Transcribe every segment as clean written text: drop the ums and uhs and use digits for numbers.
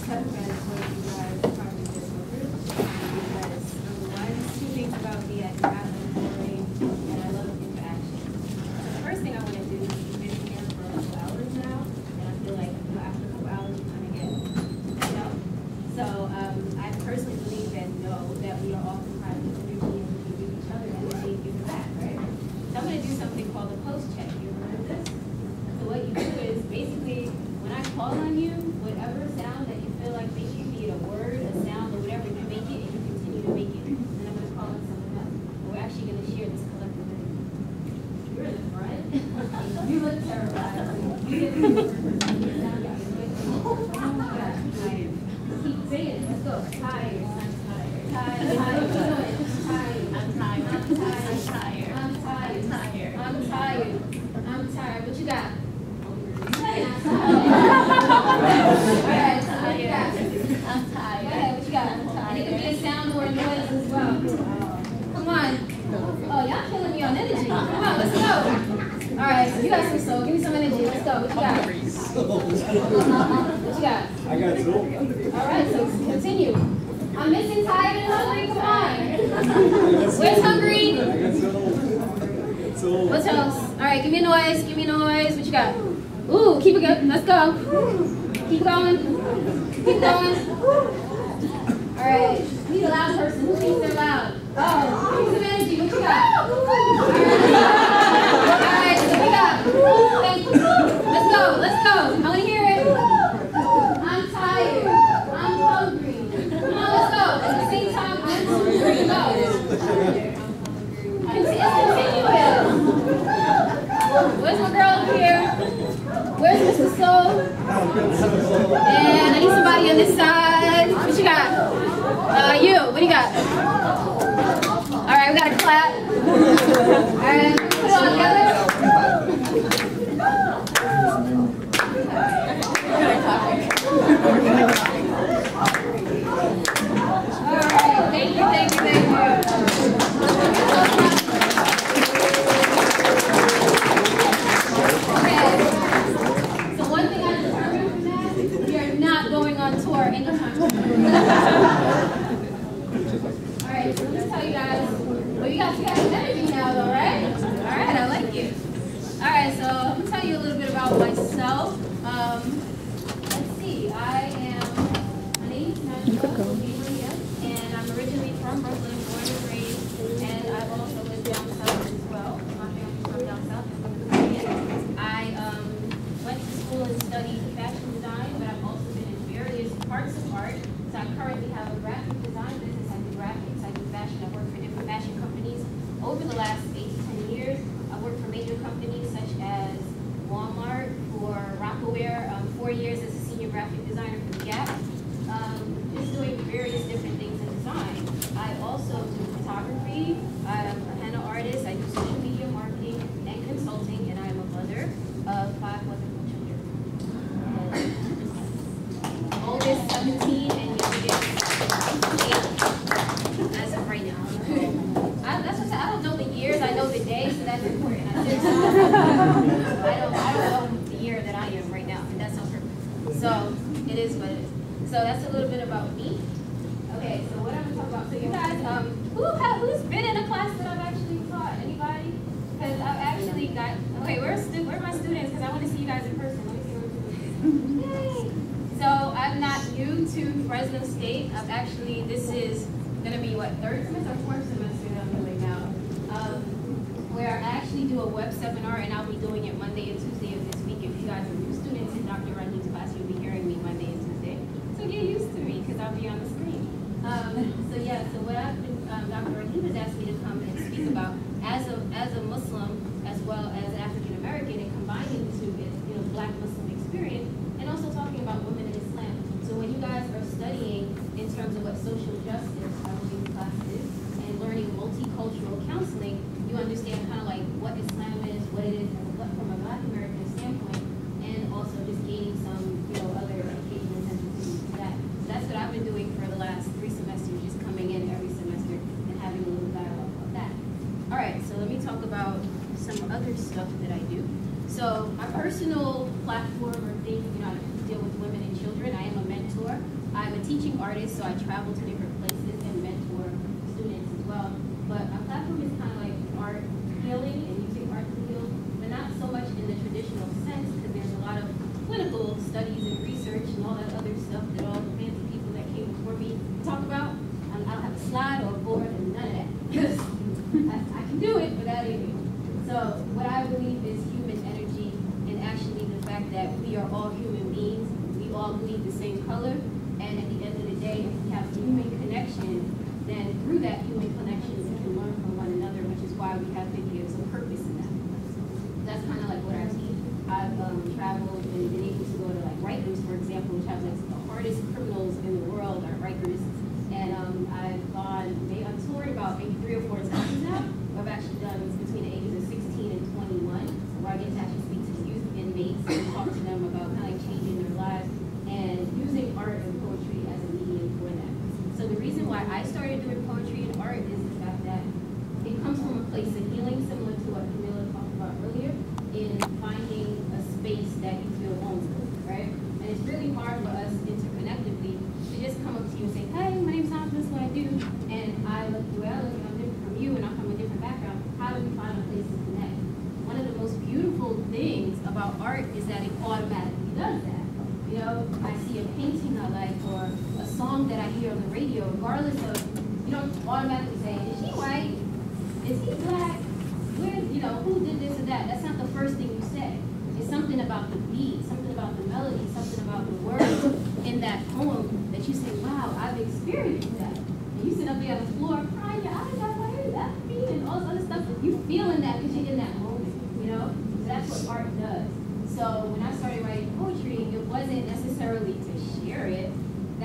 testified to what you guys probably just went through. Because number one, two things about me, I do not love boring, and I love interaction. So the first thing I want to do is we've been here for a couple hours now, and I feel like after a couple hours, you kind of get, you know. So I personally believe and know that we are all comprised of energy and we can give each other energy and give it back, right? So I'm going to do something called a post check. You ever heard of this? So what you do is basically when I call on you, whatever sound that you feel like makes you, be it a word, a sound, or whatever, you make it and you continue to make it. And I'm going to call on someone else. And we're actually going to share this collective energy. You're in the front. You look terrified. You get the keep saying it. Let's go. Tired. I'm tired. Tired. I'm tired. I'm tired. I'm tired. I'm tired. I'm tired. I'm tired. What you got? Alright, so what you got? I'm tired. Okay, what you got? I'm tired. And it could be a sound or a noise as well. Come on. Oh, y'all killing me on energy. Come on, let's go. Alright, so you got some soul. Give me some energy. Let's go. What you got? What you got? I got soul. Alright, so continue. I'm missing tired and hungry. Come on. Where's hungry? I got soul. What else? Alright, give me a noise. Give me a noise. What you got? Ooh, keep it good. Let's go. Keep going. Keep going. Alright. We need a loud person. Who thinks they're loud? Oh, give me some energy. What you got? Alright, so we got. Thank you. Let's go. Let's go. I want to hear it. I'm tired. I'm hungry. Come on, let's go. At the same time, 1, 2, 3, go. It's continuous. Where's my girl over here? Where's Mr. Soul? And I need somebody on this side. What you got? You. What do you got? All right, we got to clap. All right, put it all together. All right, thank you, thank you, thank you. Alright, so let's tell you guys. Well, you guys got some energy now, though, right? Alright, I like it. Alright, so I'm going to tell you a little bit about myself. Let's see. My name is Najmah, and I'm originally from Brooklyn, born and raised, and I've also lived down south as well. My family's from down south. I went to school and studied fashion design, but I've also been in various parts of art. So I currently have a graphic design business. I do graphics, I do fashion. I work for different fashion companies. Over the last 8 to 10 years, I worked for major companies such as Walmart, for Rockaware, 4 years as a senior graphic designer for The Gap. Just doing various different things in design. I also do photography. I'm a henna artist. I do social media marketing and consulting, and I am a mother of 5 wonderful children. Oldest 17 and youngest 8 as of right now. That's what I don't know the years. I know the day, so that's important. I don't know the year that I am right now, and that's on purpose. So it is what it is. So that's a little bit about me. Okay, so what I'm gonna talk about. So you guys, who's been in a class that I've actually taught? Anybody? Because I've actually got. Okay, where are my students? Because I want to see you guys in person. Let me see what you're doing. Yay! So I'm not new to Fresno State. This is gonna be what, 3rd semester or 4th semester that I'm doing now. Where I actually do a web seminar, and I'll be doing it Monday and Tuesday of this week. If you guys are new students in Dr. Runny's class, you'll be hearing me Monday and Tuesday. So get used to me, because I'll be on the screen. So what I've been, Dr. Runny has asked me to come and speak about as a Muslim, as well as an African American, and combining the two is, Black Muslim experience, and also talking about women in Islam. So when you guys are studying in terms of what social justice, I believe the class is, and learning multicultural counseling, you understand kind of like what Islam is, what it is from a Black American standpoint, and also just gaining some, other educational sensitivity to that. So that's what I've been doing for the last 3 semesters, just coming in every semester and having a little dialogue about that. All right, so let me talk about some other stuff that I do. So my personal platform or thing, I deal with women and children. I am a mentor. teaching artist, so I travel to different places and mentor students as well. But my platform is kind of like art healing and using art to heal, but not so much in the traditional sense, because there's a lot of clinical studies and research and all that other stuff that all the fancy people that came before me talk about. I don't have a slide or a board and none of that, because I can do it, but that ain't me. So what I believe is human energy, and actually the fact that we are all human beings. We all bleed the same color, and at the end of the day, if we have human connection, then through that human connection, we can learn from one another, which is why we have videos of purpose in that. That's kind of like what I teach. I've traveled and been able to go to like Rikers, for example, which have like the hardest criminals in the world are Rikers. And I've gone, I'm touring about maybe 3 or 4 times now. I've actually done between the ages of 16 and 21, where I get to actually speak to youth inmates and talk to them about kind of like changing their lives and using art and poetry as a medium for that. So the reason why I started doing poetry and art is the fact that it comes from a place of healing, similar to what Camilla talked about earlier, in finding a space that you feel home with, right? And it's really hard for us interconnectively to just come up to you and say, hey, my name's Najmah, this is what I do, and I look the way I look, and I'm different from you, and I'm from a different background. How do we find a place to connect? One of the most beautiful things about art is that it automatically does that. You know, I see a painting I like or a song that I hear on the radio, regardless of, you don't automatically say, is she white? Is he black? Where, you know, who did this or that? That's not the first thing you say. It's something about the beat, something about the melody, something about the words in that poem that you say, wow, I've experienced that. And you sit up there on the floor crying your eyes out, like, hey, that's me, and all this other stuff. You feeling that because you're in that moment, you know? So that's what art does. So when I started writing poetry, it wasn't necessarily to share it. I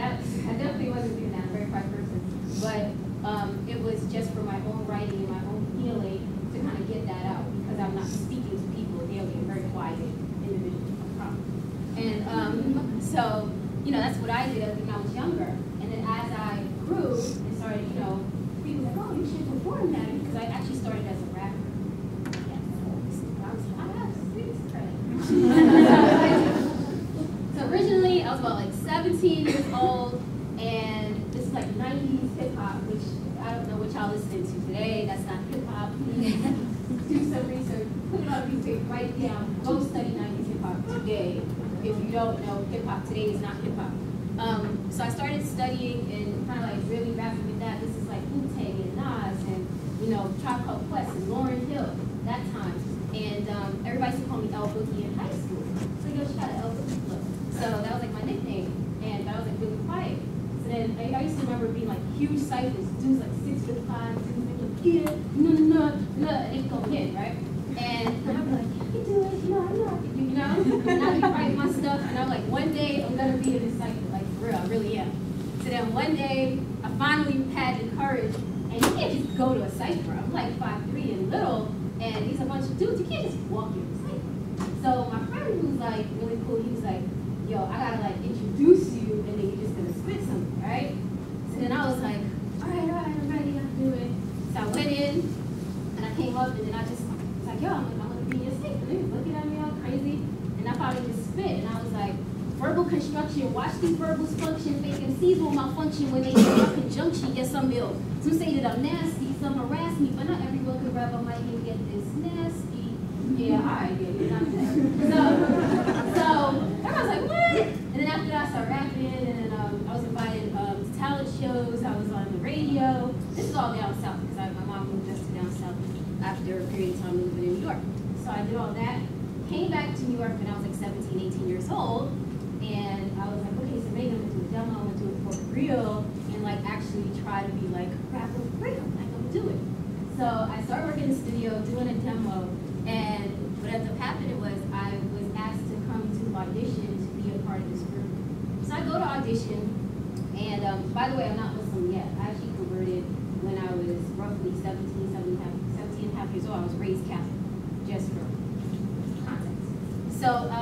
definitely wasn't doing that, I'm a very quiet person. But it was just for my own writing and my own healing to kind of get that out, because I'm not speaking to people daily. I'm very quiet individual. And so, you know, that's what I did when I was younger. And then as I grew and started, you know, people were like, oh, you should perform that, because I actually started as a rapper. I have street credit. So originally, I was about like 17 years old, and this is like 90s hip hop, which I don't know what y'all listening to today. That's not hip hop. Do some research, put it on YouTube, write it down, go study 90s hip hop today. If you don't know, hip hop today is not hip hop. So I started studying and kind of like really rapping with that. This is like Wu-Tang and Nas and, you know, Tribe Called Quest and Lauryn Hill, that time. And everybody used to call me El Boogie in high school. So yo, she got an El Boogie look. So that was like my nickname. And I was like really quiet. So then I used to remember being like huge ciphers, dudes like 6'5", dudes like, yeah, no, and they go in, right? And I'd be like, yeah, I can do it, you know, I know I can do, you know? And I'd be writing my stuff, and I'm like, one day I'm gonna be in this cipher, like for real, I really am. So then one day, I finally had the courage, and you can't just go to a cipher. I'm like 5'3" and little, and these a bunch of dudes, you can't just walk in a cipher. So my friend who's like really cool, he was like, yo, I gotta like introduce you, and then you're just gonna spit something, right? So then I was like, all right, I'm ready, I'll do it. So I went in, and I came up, and then I just was like, yo, I'm gonna be in your safe. And they was looking at me all crazy, and I probably just spit, and I was like, verbal construction, watch these verbals function, fake MCs will malfunction when they hear my conjunction. Yes, I'm ill. Some say that I'm nasty, some harass me, but not everyone can rap on my head get this nasty. Yeah, all right, yeah, you're not that. So everyone's like, what? And then after that, I started rapping, and then I was invited to talent shows. I was on the radio. This is all down south, because my mom moved us to down south after a period of time living in New York. So I did all that. Came back to New York when I was like 17, 18 years old. And I was like, okay, so maybe I'm gonna do a demo, I'm gonna do it for real, and like actually try to be like rapper for real, like I'm gonna do it. So I started working in the studio, doing a demo, and what ended up happening was I was asked to come to audition to be a part of this group. So I go to audition, and by the way, I'm not Muslim yet. I actually converted when I was roughly 17 and a half years old. I was raised Catholic, just for context. So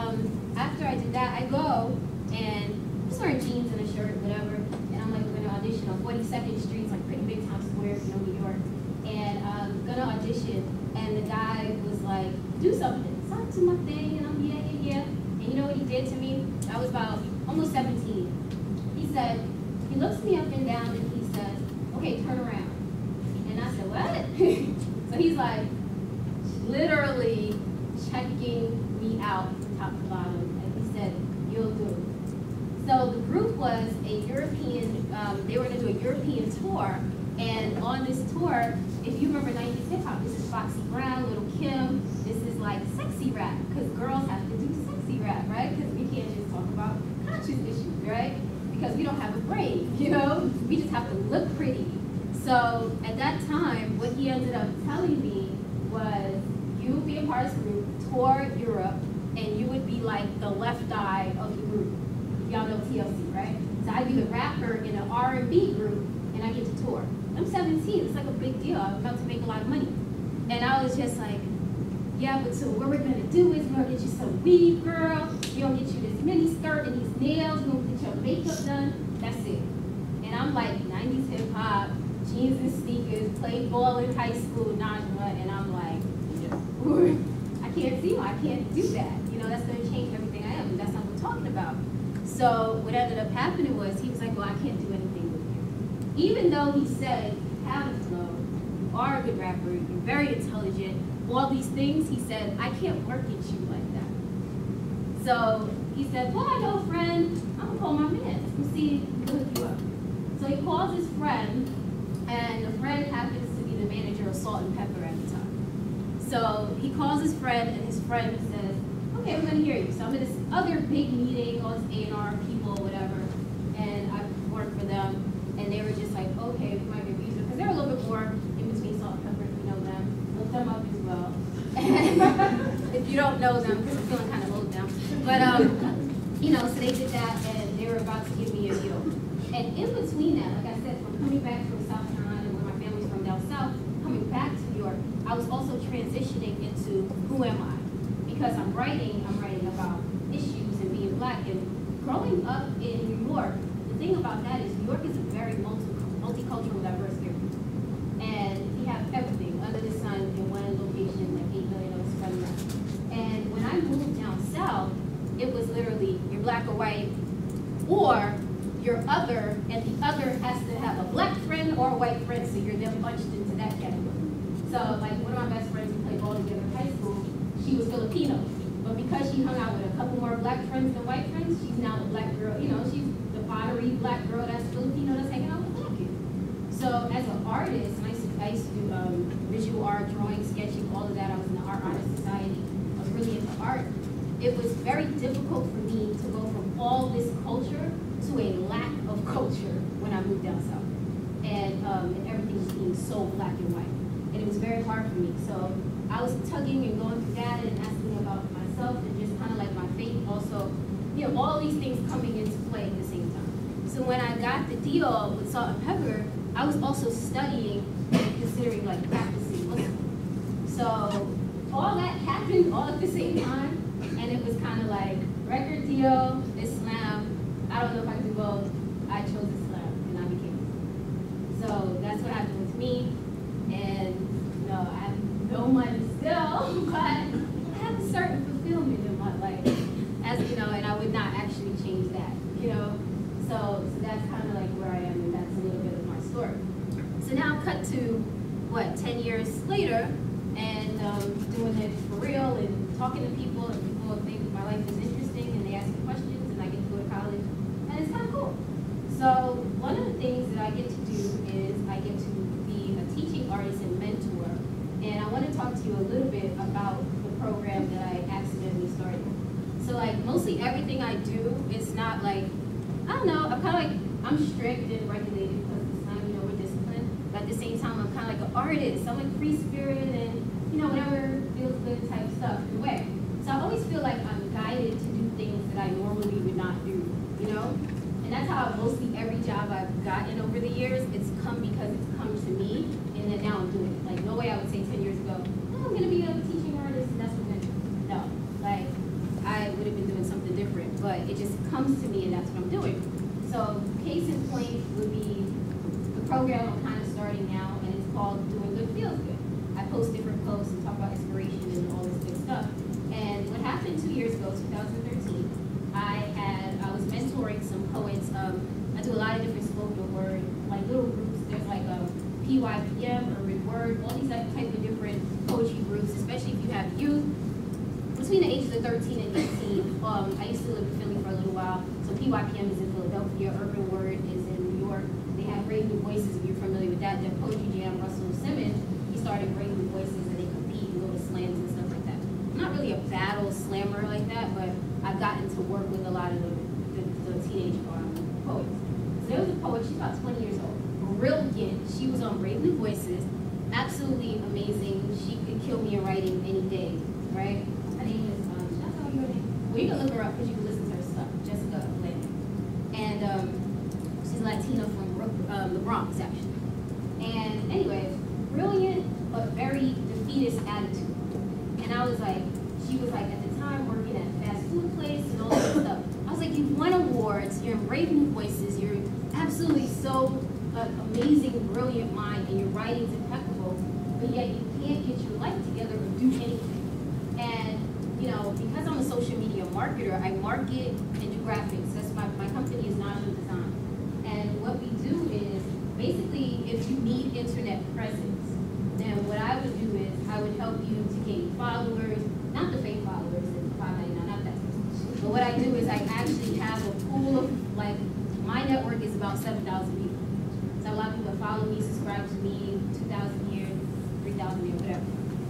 after I did that, I go and I'm just wearing jeans and a shirt, whatever, and I'm like going to audition on 42nd Street, it's like pretty big Times Square, you know, New York, and I'm going to audition, and the guy was like, do something. So I do my thing, and I'm yeah. And you know what he did to me? I was about almost 17. He said, looks me up and down and he says, okay, turn around. And I said, what? So he's like, literally checking me out from top to bottom. And he said, you'll do it. So the group was a European, they were going to do a European tour. And on this tour, if you remember 90s hip hop, this is Foxy Brown, Little Kim. This is like sexy rap, because girls have to do sexy rap, right? Because we can't just talk about conscious issues, right? Because we don't have a brain, you know? We just have to look pretty. So at that time, what he ended up telling me was, you would be a part of this group, tour Europe, and you would be like the left eye of the group. Y'all know TLC, right? So I'd be the rapper in an R&B group, and I get to tour. I'm 17, it's like a big deal. I'm about to make a lot of money. And I was just like, yeah, but so what we're gonna do is we're gonna get you some weave, girl. We're gonna get you this mini skirt and these nails. We're gonna get your makeup done. That's it. And I'm like, 90s hip hop, jeans and sneakers, played ball in high school, Najmah, and I'm like, I can't see why I can't do that. You know, that's gonna change everything I am, and that's not what we're talking about. So what ended up happening was, he was like, well, I can't do anything with you. Even though he said, you have a flow, you are a good rapper, you're very intelligent, all these things, he said, I can't market you like that. So he said, well, I know a friend, I'm gonna call my man, we'll see if he can hook you up. So he calls his friend, and the friend happens to be the manager of Salt and Pepper at the time. So he calls his friend, and his friend says, okay, I'm gonna hear you. So I'm in this other big meeting, all this A&R people, whatever, and I work for them, and they were just like, okay, we might get music, because they're a little bit more in between Salt and Pepper, if you know them. Look them up as well. And if you don't know them, because I'm feeling kind of old now. But, you know, so they did that, and they were about to give me a deal. And in between that, like I said, from coming back from South Carolina, where my family's from down south, coming back to New York, I was also transitioning into who am I? Because I'm writing about issues and being black. And growing up in New York, the thing about that is New York is a very multicultural, diverse area. And you have everything under the sun in one location, like 8 million of us spread around. And when I moved down south, it was literally you're black or white, or you're other, and the other has to have a black friend or a white friend, so you're then bunched into that category. So like one of my best friends, we played ball together in high school, she was Filipino. But because she hung out with a couple more black friends than white friends, she's now the black girl, you know, she's the pottery black girl that's Filipino that's hanging out with black kids. So as an artist, and I used to do visual art, drawing, sketching, all of that. I was in the Art Artist Society. I was really into art. It was very difficult for me to go from all this culture to a lack of culture when I moved down south. And everything was being so black and white. And it was very hard for me. So I was tugging and going through that and asking about myself and just kind of like my faith also, you know, all these things coming into play at the same time. So when I got the deal with Salt and Pepper, I was also studying and considering like practicing Muslim. So all that happened all at the same time, and it was kind of like record deal, Islam. I don't know if I could do both. I chose Islam and I became Muslim. So that's what happened with me. And you know, I have no money still, but I have a certain fulfillment in my life, as you know, and I would not actually change that, you know. So that's kind of like where I am, and that's a little bit of my story. So now cut to, what, 10 years later, and doing it for real, and talking to people, and people think my life is interesting, and they ask me questions, and I get to go to college, and it's kind of cool. So one of the things that I get to do is I get to be a teaching artist and mentor, and I want to talk to you a little bit about the program that I accidentally started. So like mostly everything I do is not like, I don't know, I'm kind of like, I'm strict and regulated because it's not, you know, we're disciplined. But at the same time, I'm kind of like an artist. I'm like free spirit and, you know, whatever feels good type stuff in a way. So I always feel like I'm guided to do things that I normally would not do, you know? And that's how mostly every job I've gotten over the years, it's come because it's come to me, and then now I'm doing it. Like no way I would say 10 years ago, oh, I'm gonna be a teaching artist and that's what I'm gonna do. No, like I would have been doing something different, but it just comes to me and that's what I'm doing. So case in point would be the program I'm kind of starting now, and it's called Doing Good Feels Good. I post different posts and talk about inspiration and all this good stuff. And what happened 2 years ago, 2013, I was mentoring some poets. I do a lot of different spoken PYPM, Urban Word, all these type of different poetry groups, especially if you have youth. Between the ages of 13 and 18, I used to live in Philly for a little while, so PYPM is in Philadelphia, Urban Word is in New York. They have Brave New Voices, if you're familiar with that. Their Poetry Jam, Russell Simmons, he started Brave New Voices, and they compete and go to slams and stuff like that. I'm not really a battle slammer like that, but I've gotten to work with a lot of the teenage poets. So there was a poet, she's about 20 years old, brilliant. She was on Brave New Voices, absolutely amazing. She could kill me in writing any day, right? Her name is, should I tell you her name? Well, you can look her up because you can listen to her stuff, Jessica Lynn. And she's Latina from the Bronx, actually. And anyway, brilliant, but very defeatist attitude. And I was like, she was like at the time working at a fast food place and all that stuff. I was like, you've won awards, you're in Brave New Voices, you're absolutely so amazing, brilliant mind, and your writing's impeccable, but yet you can't get your life together or do anything. And you know, because I'm a social media marketer, I market and do graphics. That's my company is Najmah Design. And what we do is, basically, if you need internet presence, then what I would do is, I would help you to gain followers, not the fake followers, $5.99, not that. But what I do is, I actually have a pool of, like, my network is about 7,000 people. So a lot of people follow me, subscribe to me, 2,000 here, 3,000 here, whatever.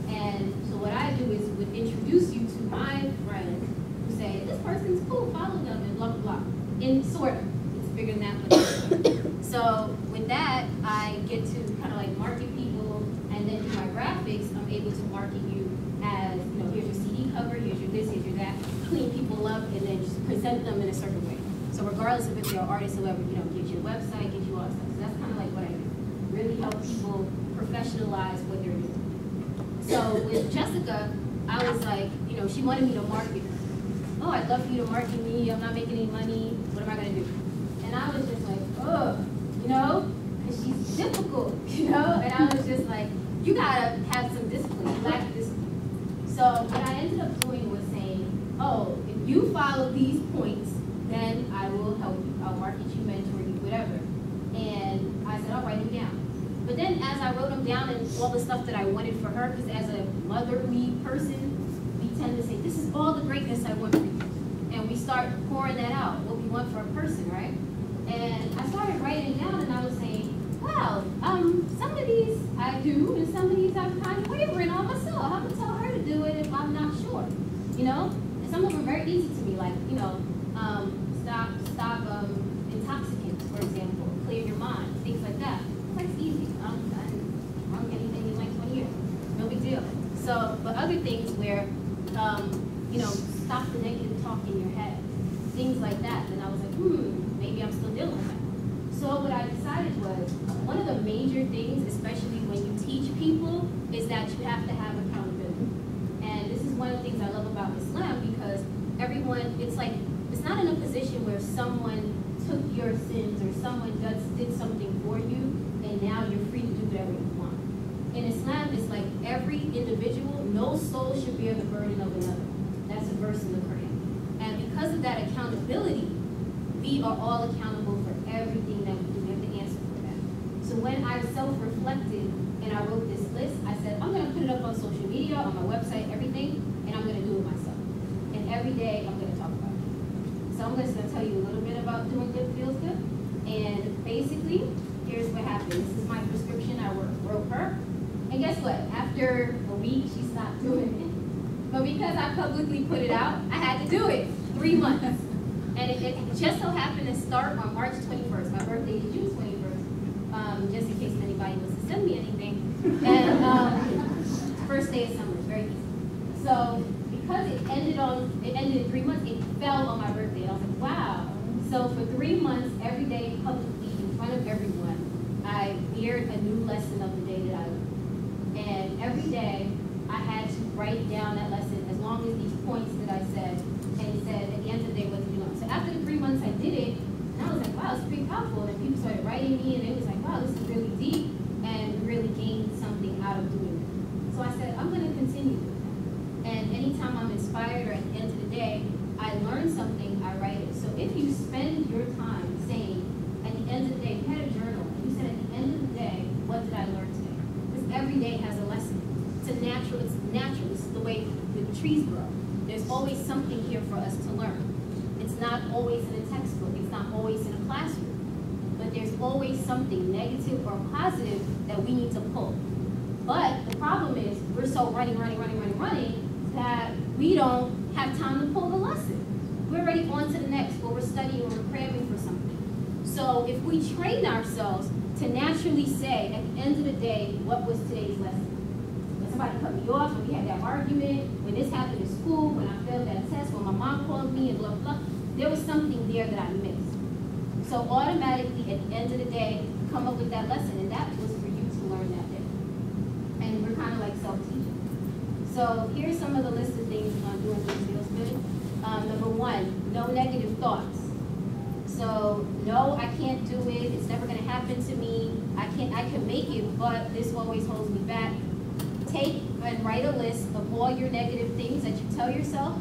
And so what I do is would introduce you to my friends who say, this person's cool, follow them, and blah, blah, blah. And sort of, it's bigger than that. But so with that, I get to kind of like market people, and then through my graphics, I'm able to market you as, you know, here's your CD cover, here's your this, here's your that, clean people up, and then just present them in a certain way. So regardless of if they're artists or whoever, you know, get you a website, get you all that stuff. So that's kind of like what I do. Really help people professionalize what they're doing. So with Jessica, I was like, you know, she wanted me to market her. Oh, I'd love for you to market me. I'm not making any money. What am I going to do? And I was just like, oh, you know, because she's difficult, you know? And I was just like, you got to have some discipline. You lack discipline. So what I ended up doing was saying, oh, if you follow these points, then I will help you. I'll market you, mentor you, whatever. And I said, I'll write them down. But then as I wrote them down and all the stuff that I wanted for her, because as a motherly person, we tend to say, this is all the greatness I want for you. And we start pouring that out, what we want for a person, right? And I started writing down and I was saying, wow, some of these I do, and some of these I'm kind of wavering on myself. I'm going to tell her to do it if I'm not sure, you know? And some of them are very easy to me, like, you know, stop intoxicants, for example, clear your mind, things like that. That's easy. I don't get anything in like 20 years. No big deal. So, but other things where, you know, stop the negative talk in your head, things like that. And I was like, maybe I'm still dealing with that. So what I decided was, one of the major things, especially when you teach people, is that you have to have accountability. And this is one of the things I love about Islam, because everyone, it's like, it's not in a position where someone took your sins or someone did something for you, and now you're free to do whatever you want. In Islam, it's like every individual, no soul should bear the burden of another. That's a verse in the Quran. And because of that accountability, we are all accountable for everything that we do. We have to answer for that. So when I self-reflected and I wrote this list, I said, I'm going to put it up on social media, on my website, everything, and I'm going to do it myself. And every day, I'm going to talk about it. So I'm just going to tell you a little bit about Doing Good Feels Good. And basically, here's what happened. This is my prescription I wrote her. And guess what? After a week, she stopped doing it. But because I publicly put it out, I had to do it. 3 months. And it just so happened to start on March 21st. My birthday is June 21st, just in case anybody wants to send me anything. And first day of summer, it's very easy. So because it ended in 3 months, it fell on my birthday. And I was like, wow. So for 3 months, every day, publicly, in front of everyone, I aired a new lesson of the day that I learned. And every day, I had to write down that lesson as long as these points that I said, and it said at the end of the day what to do. So after the 3 months I did it, and I was like, wow, it's pretty powerful. And people started writing me, and it was like, wow, this is really deep, and really gained something out of doing it. So I said, I'm going to continue with that. And anytime I'm inspired, or at the end of the day, I learn something, I write it. So if you spend your time saying, at the end of the day, you had a journal, and you said at the end of the day, what did I learn? natural. It's natural. This is the way the trees grow. There's always something here for us to learn. It's not always in a textbook. It's not always in a classroom. But there's always something negative or positive that we need to pull. But the problem is we're so running that we don't have time to pull the lesson. We're already on to the next, or we're studying, or we're cramming for something. So if we train ourselves to naturally say, at the end of the day, what was today's lesson? When somebody cut me off, when we had that argument, when this happened in school, when I failed that test, when my mom called me and blah, blah, blah, there was something there that I missed. So automatically, at the end of the day, come up with that lesson, and that was for you to learn that day. And we're kind of like self-teaching. So here's some of the list of things on doing good feels good. Number one, no negative thoughts. So no, I can't do it. It's never going to happen to me. I can make it, but this always holds me back. Take and write a list of all your negative things that you tell yourself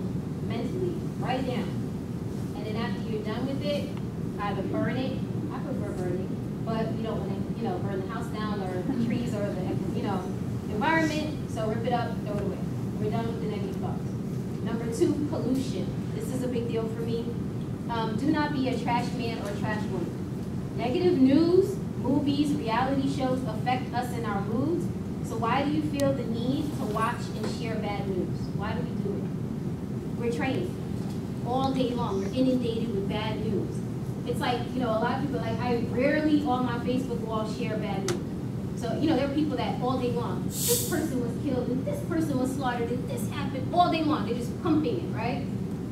mentally. Write it down. And then after you're done with it, either burn it. I prefer burning, but you don't want to, burn the house down or the trees or the, environment. So rip it up, throw it away. We're done with the negative thoughts. Number two, pollution. This is a big deal for me. Do not be a trash man or trash woman. Negative news, movies, reality shows affect us in our moods. So why do you feel the need to watch and share bad news? Why do we do it? We're trained all day long. We're inundated with bad news. It's like, a lot of people I rarely on my Facebook wall share bad news. So, there are people that all day long, this person was killed, and this person was slaughtered, and this happened all day long. They're just pumping it, right?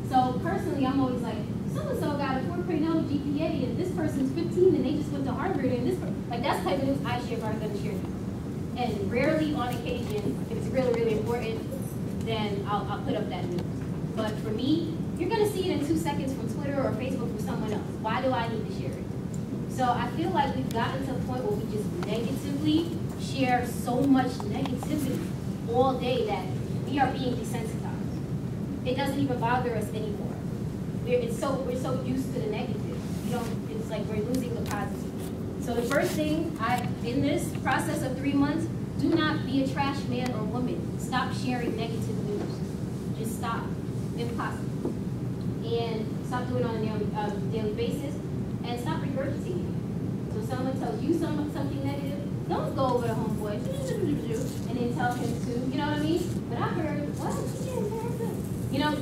So, personally, I'm always like, so-and-so got a 4.0 GPA, and this person's 15, and they just went to Harvard, and this person, that's the type of news I share if I'm going to share. And rarely, on occasion, if it's really, really important, then I'll put up that news. But for me, you're going to see it in 2 seconds from Twitter or Facebook from someone else. Why do I need to share it? So I feel like we've gotten to a point where we just negatively share so much negativity all day that we are being desensitized. It doesn't even bother us anymore. We're so used to the negative. It's like we're losing the positive. So the first thing in this process of 3 months, do not be a trash man or woman. Stop sharing negative news. Just stop. Impossible. And stop doing it on a daily basis. And stop regurgitating. So if someone tells you something negative, don't go over to homeboy and then tell him to, you know what I mean? But I heard, what?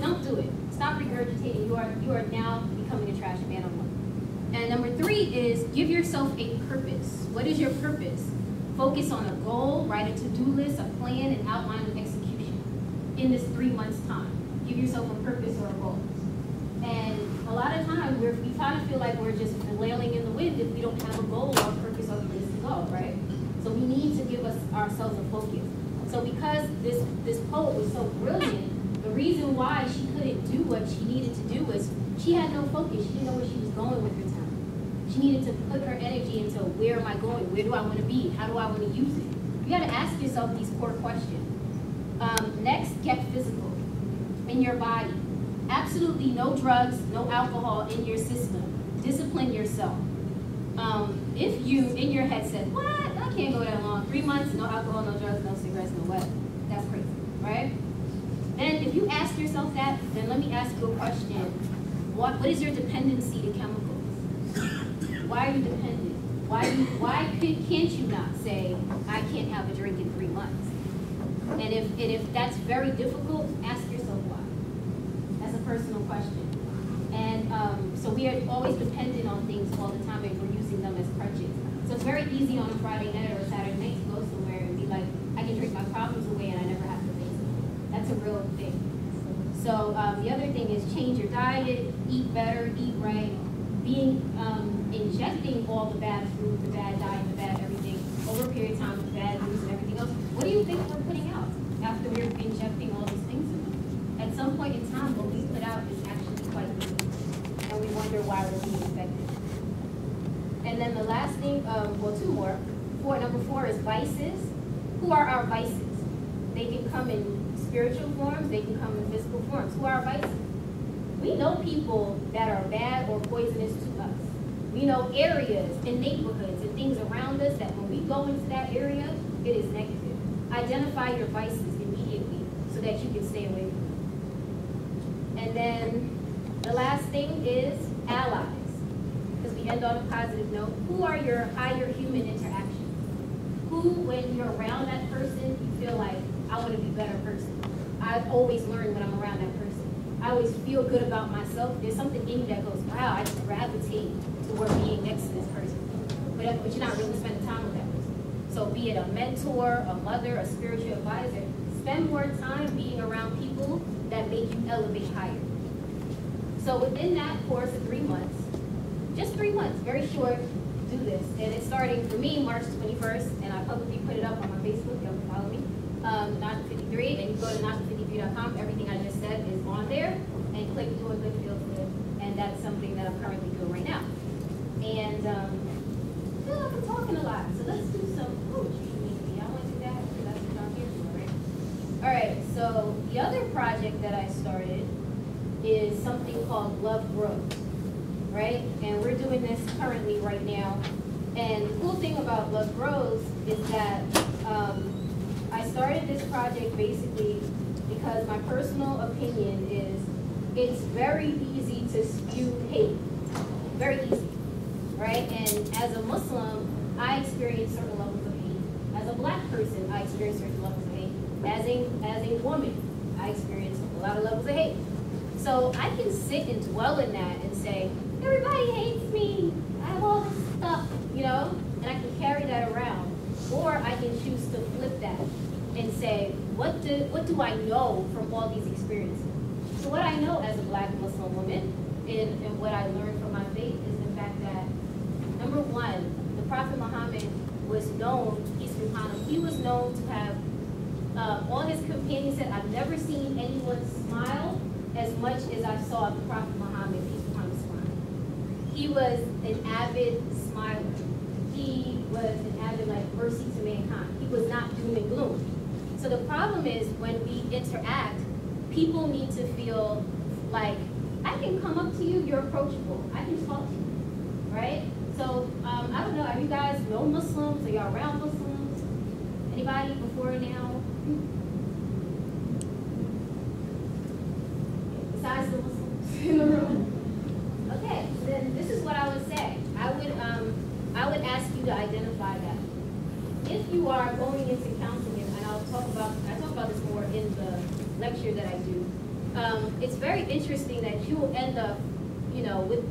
Don't do it. Stop regurgitating. You are now becoming a trash man or woman. And number 3 is give yourself a purpose. What is your purpose? Focus on a goal, write a to-do list, a plan, and outline of execution in this 3 months' time. Give yourself a purpose or a goal. And a lot of times we kind of feel like we're just flailing in the wind if we don't have a goal or a purpose or a place to go, right? So we need to give ourselves a focus. So because this poet was so brilliant, the reason why she couldn't do what she needed to do was she had no focus. She didn't know where she was going with her time. She needed to put her energy into where am I going? Where do I want to be? How do I want to use it? You got to ask yourself these core questions. Next, get physical in your body. Absolutely no drugs, no alcohol in your system. Discipline yourself. If you, in your head, said, what? I can't go that long. 3 months, no alcohol, no drugs, no cigarettes, no what? That's crazy, right? Then if you ask yourself that, then let me ask you a question. What is your dependency to chemicals? Why are you dependent? Why can't you not say, I can't have a drink in 3 months? And if that's very difficult, ask yourself why. That's a personal question. And so we are always dependent on things all the time and we're using them as crutches. So it's very easy on a Friday night or a Saturday night to go somewhere and be like, I can drink my problems away and I never have to face them. That's a real thing. So the other thing is change your diet, eat better, eat right, injecting all the bad food, the bad diet, the bad everything, over a period of time, the bad news and everything else. What do you think we're putting out after we're injecting all these things in them? At some point in time, what we put out is actually quite good. And we wonder why we're being affected. And then the last thing, well, 2 more. Number 4 is vices. Who are our vices? They can come in spiritual forms, they can come in physical forms. Who are our vices? We know people that are bad or poisonous to us. We know areas and neighborhoods and things around us that when we go into that area, it is negative. Identify your vices. that you can stay away from them. And then the last thing is allies, because we end on a positive note. Who are your higher human interactions? Who, when you're around that person, you feel like, I want to be a better person. I always learn when I'm around that person. I always feel good about myself. There's something in you that goes, wow, I just gravitate toward being next to this person. But you're not really spending time with that person. So be it a mentor, a mother, a spiritual advisor, spend more time being around people that make you elevate higher. So within that course of 3 months, just 3 months, very short, do this. And it's starting for me March 21st, and I publicly put it up on my Facebook. Y'all can follow me. Najmah53, and you go to najmah53.com. Everything I just said is on there, and click do a good feel good, and that's something that I'm currently doing right now. And I feel like I'm talking a lot, so let's do some poetry. I want to do that because that's what I'm here for, right? All right. So the other project that I started is something called Love Grows, right? And we're doing this currently right now. And the cool thing about Love Grows is that I started this project basically because my personal opinion is it's very easy to spew hate, very easy, right? And as a Muslim, I experience certain levels of hate. As a black person, I experience certain levels of hate. As a woman, I experience a lot of levels of hate. So I can sit and dwell in that and say, everybody hates me, I have all this stuff, you know, and I can carry that around. Or I can choose to flip that and say, what do I know from all these experiences? So what I know as a black Muslim woman and what I learned from my faith is the fact that, number one, the Prophet Muhammad was known, peace be upon him, he was known to have, all his companions said, I've never seen anyone smile as much as I saw the Prophet Muhammad, peace be upon him, smile. He was an avid smiler. He was an avid, like, mercy to mankind. He was not doom and gloom. So the problem is when we interact, people need to feel like, I can come up to you, you're approachable. I can talk to you, right? So, I don't know, are you guys know Muslims? Are y'all around Muslims? Anybody before now? Besides the Muslims in the room? Okay, so then this is what I would say. I would ask you to identify that. If you are going into counseling, and I talk about this more in the lecture that I do, it's very interesting that you will end up, with,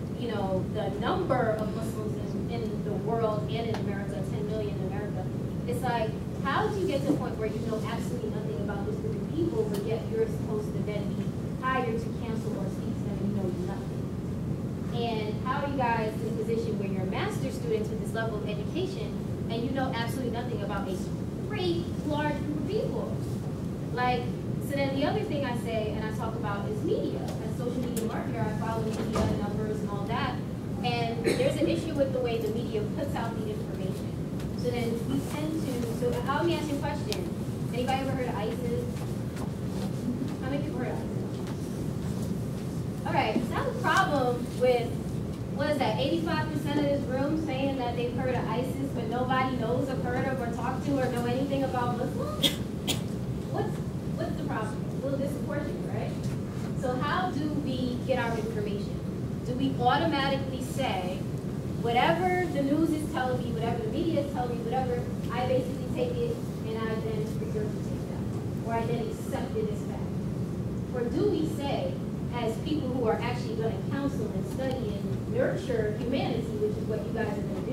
the number of Muslims in the world and in America, 10 million in America. It's like, how do you get to the point where you know absolutely nothing about this group of people, but yet you're supposed to then be hired to counsel or speak to them and you know nothing? And how are you guys in a position where you're master's students with this level of education and you know absolutely nothing about a great, large group of people? Like, so then the other thing I say and I talk about is media. As a social media marketer, I follow media numbers and all that. And there's an issue with the way the media puts out the information. So then we tend to, so let me ask you a question. Anybody ever heard of ISIS? How many people heard of ISIS? All right, so I have a problem with, what is that, 85% of this room saying that they've heard of ISIS, but nobody knows or heard of or talked to or know anything about Muslims? What's the problem? It's a little disproportionate, right? So how do we get our information? Do we automatically say, whatever the news is telling me, whatever the media is telling me, whatever, I basically take it and I then regurgitate that, or I then accept it as fact? Or do we say, as people who are actually going to counsel and study and nurture humanity, which is what you guys are going to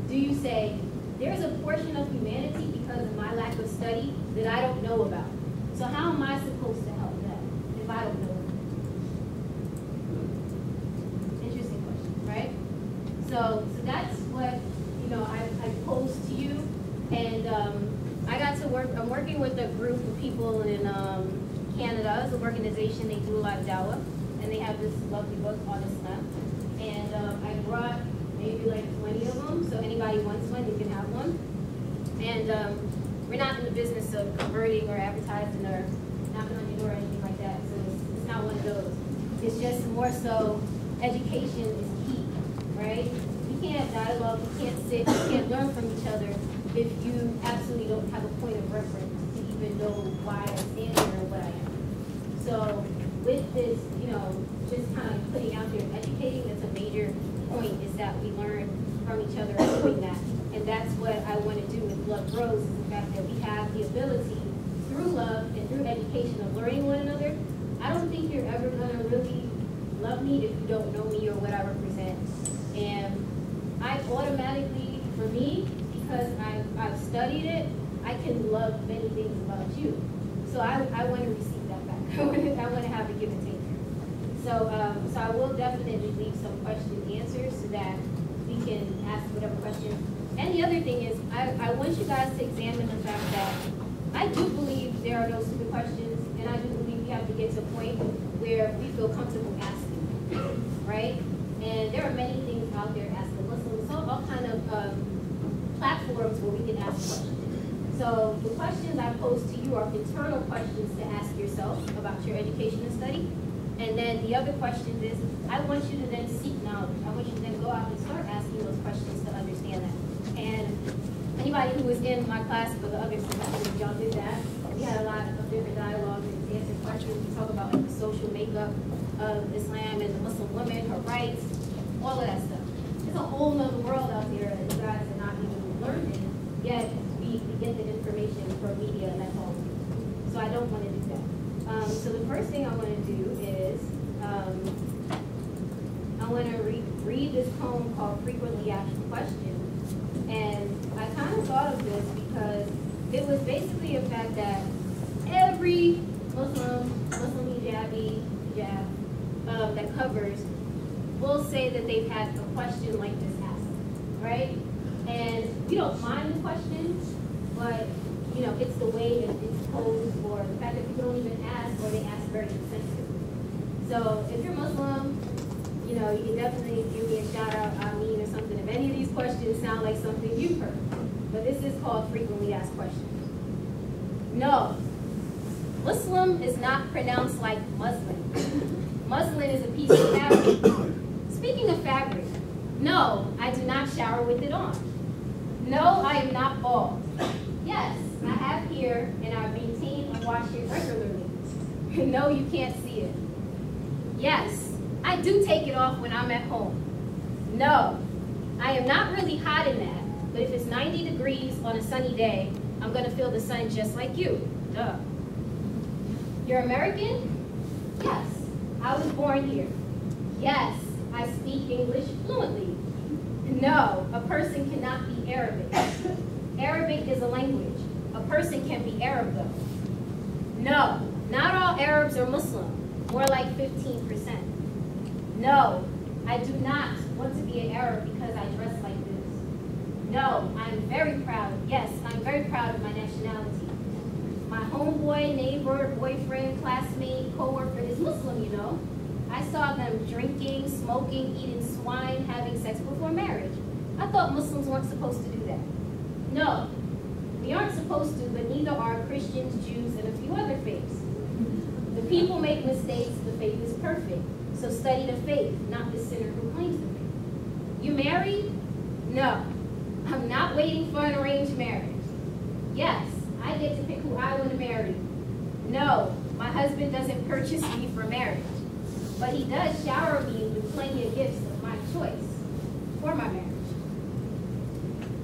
do you say, there's a portion of humanity because of my lack of study that I don't know about. So how am I supposed to help them if I don't know them? Interesting question, right? So that's what, I pose to you. And I got to work, I'm working with a group of people in Canada. It's an organization, they do a lot of dawah. And they have this lovely book on Islam. And I brought maybe like 20 of them. So anybody wants one, you can have one. And we're not in the business of converting or advertising or knocking on your door or anything like that. So it's not one of those. It's just more so education is key, right? We can't have dialogue love, we can't sit, we can't learn from each other if you absolutely don't have a point of reference to even know why I stand here and what I am. So with this, just kind of putting out there and educating, that's a major point, is that we learn from each other and doing that. And that's what I want to do with Love Grows, is the fact that we have the ability through love and through education of learning one another. I don't think you're ever going to really love me if you don't know me or what I represent. And I automatically, for me, because I've studied it, I can love many things about you. So I want to receive that back. I want to have a give and take. So I will definitely leave some question answers so that we can ask whatever question. And the other thing is, I want you guys to examine the fact that I do believe there are no stupid questions, and I do believe we have to get to a point where we feel comfortable asking, right? And there are many things out there asking Muslims, so all kind of platforms where we can ask questions. So the questions I pose to you are internal questions to ask yourself about your education and study. And then the other question is, I want you to then seek knowledge. I want you to then go out and start asking those questions to understand that. And anybody who was in my class for the other semester, y'all did that. We had a lot of different dialogues and answer questions. We talk about like the social makeup of Islam and the Muslim woman, her rights, all of that stuff. It's a whole nother world out there that you guys are not even learning, yet we get the information from media, and that's all. So I don't want to do that. So the first thing I want to do is I want to read this poem called Frequently Asked Questions. And I kind of thought of this because it was basically a fact that every Muslim hijab that covers will say that they've had a question like this asked, right? And we don't mind the questions, but it's the way that it's posed, or the fact that people don't even ask, or they ask very insensitive. So if you're Muslim, you can definitely give me a shout out, Ameen, or something, if any of these questions sound like something you've heard. But this is called Frequently Asked Questions. No, Muslim is not pronounced like Muslim. Muslin is a piece of fabric. Speaking of fabric, no, I do not shower with it on. No, I am not bald. Yes, I have hair, and I maintain and wash it regularly. No, you can't see it. Yes, I do take it off when I'm at home. No, I am not really hot in that, but if it's 90 degrees on a sunny day, I'm going to feel the sun just like you. Duh. You're American? Yes, I was born here. Yes, I speak English fluently. No, a person cannot be Arabic. Arabic is a language. A person can be Arab though. No, not all Arabs are Muslim, more like 15%. No, I do not want to be an Arab because I dress like this. No, I'm very proud. Yes, I'm very proud of my nationality. My homeboy, neighbor, boyfriend, classmate, co-worker is Muslim, I saw them drinking, smoking, eating swine, having sex before marriage. I thought Muslims weren't supposed to do that. No, we aren't supposed to, but neither are Christians, Jews, and a few other faiths. The people make mistakes, the faith is perfect. So study the faith, not the sinner who claims the faith. You married? No, I'm not waiting for an arranged marriage. Yes, I get to pick who I want to marry. No, my husband doesn't purchase me for marriage, but he does shower me with plenty of gifts of my choice for my marriage.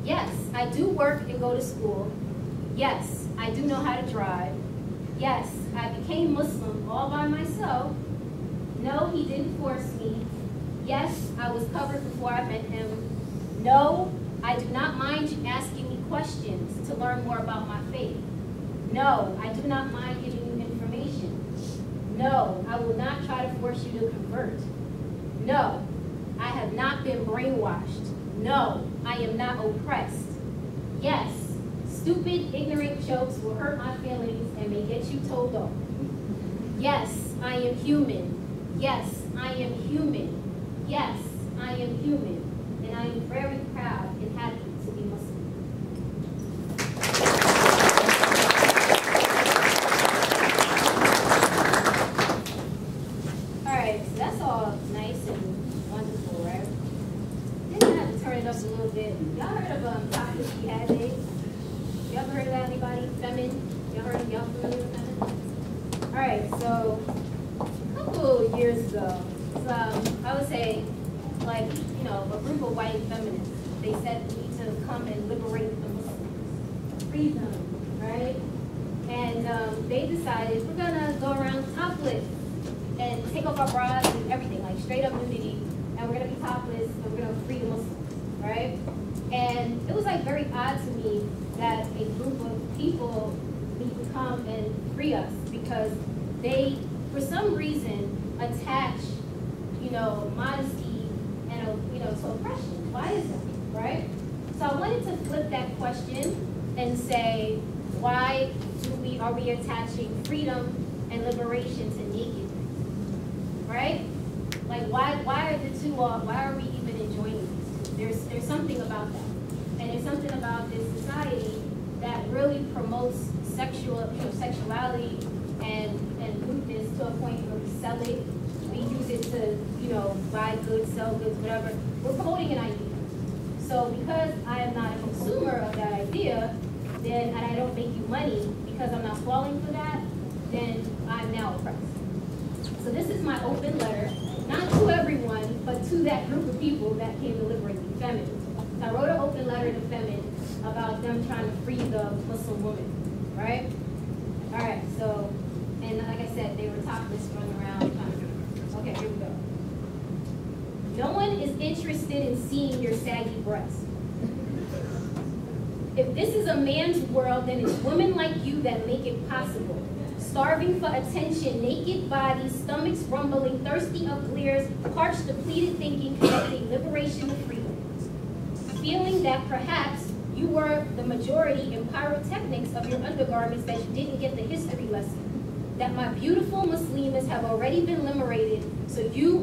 Yes, I do work and go to school. Yes, I do know how to drive. Yes, I became Muslim all by myself. No, he didn't force me. Yes, I was covered before I met him. No, I do not mind you asking me questions to learn more about my faith. No, I do not mind giving you information. No, I will not try to force you to convert. No, I have not been brainwashed. No, I am not oppressed. Yes, stupid, ignorant jokes will hurt my feelings and may get you told off. Yes, I am human. Yes, I am human. Yes, I am human. And I am very proud and happy to be Muslim. All right, so that's all nice and wonderful, right? Then I have to turn it up a a little bit. Y'all heard of topless jihad days? You ever heard of that, anybody? Femin? Y'all heard of, y'all familiar with Femin? All right, so a couple years ago, I would say, like, you know, a group of white feminists, they said we need to come and liberate the Muslims, free them, right? And they decided we're gonna go around topless and take off our bras and everything, like straight up nudity, and we're gonna be topless and we're gonna free the Muslims, right? And it was like very odd to me that a group of people need to come and free us because they, for some reason, attach, you know, modesty and, you know, to oppression. Why is that, right? So I wanted to flip that question and say, why are we attaching freedom and liberation to nakedness, right? Like, why are the two why are we even enjoying this? There's something about that. And there's something about this society that really promotes sexuality and lewdness to a point where we sell it, we use it to, you know, buy goods, sell goods, whatever. We're promoting an idea. So because I am not a consumer of that idea, then, and I don't make you money because I'm not falling for that, then I'm now oppressed. So this is my open letter, not to everyone, but to that group of people that came to liberate the feminists. So I wrote an open letter to feminists about them trying to free the Muslim woman, right? All right, so, and like I said, they were topless running around. Okay, here we go. No one is interested in seeing your saggy breasts. If this is a man's world, then it's women like you that make it possible. Starving for attention, naked bodies, stomachs rumbling, thirsty of glares, parched, depleted thinking, connecting liberation to freedom. Feeling that perhaps you were the majority in pyrotechnics of your undergarments that you didn't get the history lesson. That my beautiful Muslims have already been liberated, so you